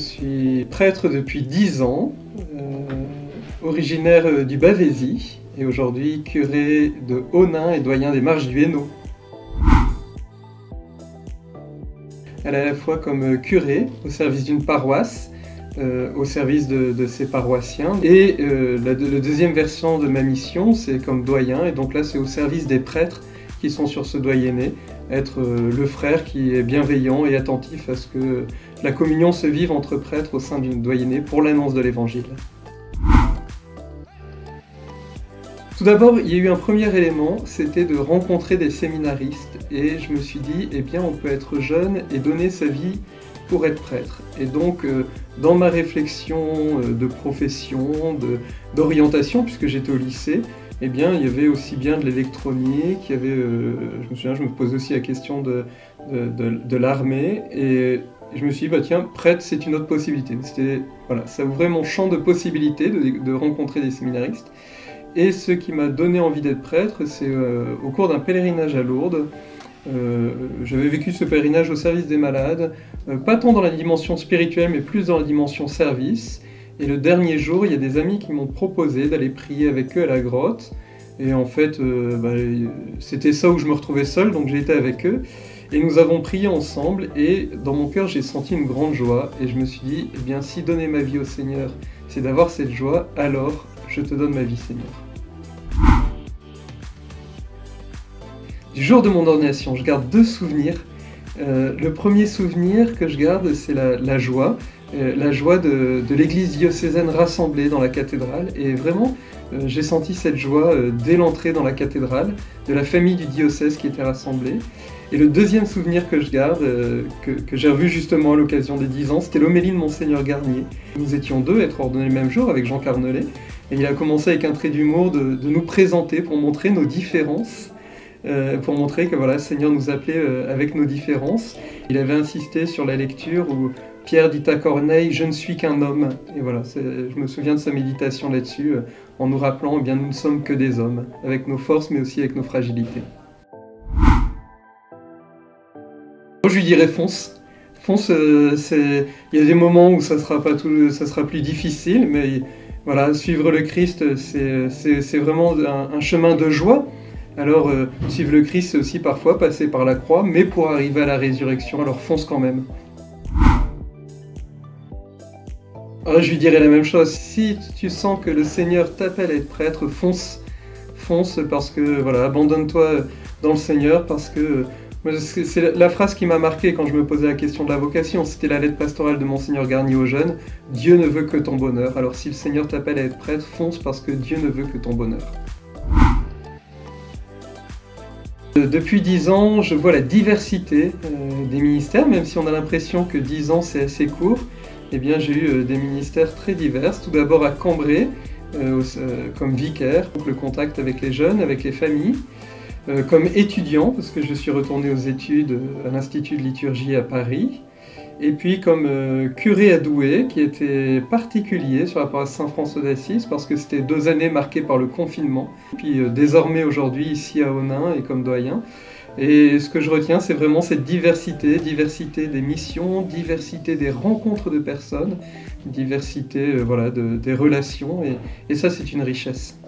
suis prêtre depuis 10 ans, originaire du Bavésie et aujourd'hui curé de Honin et doyen des marches du Hainaut. Elle est à la fois comme curé au service d'une paroisse, au service de ses paroissiens. Et la deuxième version de ma mission, c'est comme doyen, et donc là c'est au service des prêtres qui sont sur ce doyenné, être le frère qui est bienveillant et attentif à ce que la communion se vive entre prêtres au sein d'une doyenné pour l'annonce de l'Évangile. Tout d'abord, il y a eu un premier élément, c'était de rencontrer des séminaristes, et je me suis dit, eh bien on peut être jeune et donner sa vie pour être prêtre. Et donc, dans ma réflexion de profession, d'orientation, puisque j'étais au lycée, eh bien, il y avait aussi bien de l'électronique, il y avait, je me souviens, je me posais aussi la question de l'armée, et je me suis dit, bah tiens, prêtre, c'est une autre possibilité. Voilà, ça ouvrait mon champ de possibilités de rencontrer des séminaristes. Et ce qui m'a donné envie d'être prêtre, c'est au cours d'un pèlerinage à Lourdes. J'avais vécu ce pèlerinage au service des malades, pas tant dans la dimension spirituelle, mais plus dans la dimension service. Et le dernier jour, il y a des amis qui m'ont proposé d'aller prier avec eux à la grotte. Et en fait, c'était ça où je me retrouvais seul, donc j'ai été avec eux. Et nous avons prié ensemble, et dans mon cœur, j'ai senti une grande joie. Et je me suis dit, eh bien, si donner ma vie au Seigneur, c'est d'avoir cette joie, alors je te donne ma vie, Seigneur. Du jour de mon ordination, je garde 2 souvenirs. Le premier souvenir que je garde, c'est la joie de l'église diocésaine rassemblée dans la cathédrale. Et vraiment, j'ai senti cette joie dès l'entrée dans la cathédrale, de la famille du diocèse qui était rassemblée. Et le deuxième souvenir que je garde, que j'ai revu justement à l'occasion des 10 ans, c'était l'homélie de Monseigneur Garnier. Nous étions 2 à être ordonnés le même jour avec Jean Carnelet. Et il a commencé avec un trait d'humour de nous présenter pour montrer nos différences. Pour montrer que voilà, le Seigneur nous appelait avec nos différences. Il avait insisté sur la lecture où Pierre dit à Corneille « Je ne suis qu'un homme ». Et voilà, je me souviens de sa méditation là-dessus, en nous rappelant eh bien, nous ne sommes que des hommes, avec nos forces mais aussi avec nos fragilités. Je lui dirais fonce. Fonce, il y a des moments où ça sera plus difficile, mais voilà, suivre le Christ, c'est vraiment un chemin de joie. Alors, suivre le Christ, c'est aussi parfois passer par la croix, mais pour arriver à la résurrection, alors fonce quand même. Alors, je lui dirais la même chose, si tu sens que le Seigneur t'appelle à être prêtre, fonce. Fonce parce que, voilà, abandonne-toi dans le Seigneur, parce que c'est la phrase qui m'a marqué quand je me posais la question de la vocation, c'était la lettre pastorale de Monseigneur Garnier aux jeunes, « Dieu ne veut que ton bonheur ». Alors si le Seigneur t'appelle à être prêtre, fonce parce que Dieu ne veut que ton bonheur. Depuis 10 ans, je vois la diversité des ministères, même si on a l'impression que 10 ans c'est assez court. Eh bien, j'ai eu des ministères très divers. Tout d'abord à Cambrai, comme vicaire, donc le contact avec les jeunes, avec les familles. Comme étudiant, parce que je suis retourné aux études à l'Institut de liturgie à Paris. Et puis comme curé à Douai, qui était particulier sur la paroisse Saint-François d'Assise, parce que c'était 2 années marquées par le confinement. Puis désormais aujourd'hui ici à Honin et comme doyen. Et ce que je retiens, c'est vraiment cette diversité des missions, diversité des rencontres de personnes, diversité voilà, des relations, et ça c'est une richesse.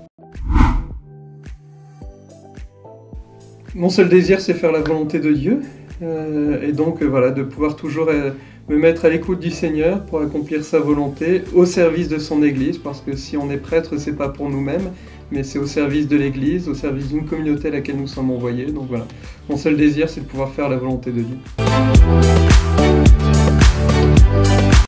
Mon seul désir, c'est faire la volonté de Dieu, et donc voilà, de pouvoir toujours me mettre à l'écoute du Seigneur pour accomplir sa volonté au service de son Église, parce que si on est prêtre, c'est pas pour nous-mêmes, mais c'est au service de l'Église, au service d'une communauté à laquelle nous sommes envoyés. Donc voilà, mon seul désir, c'est de pouvoir faire la volonté de Dieu.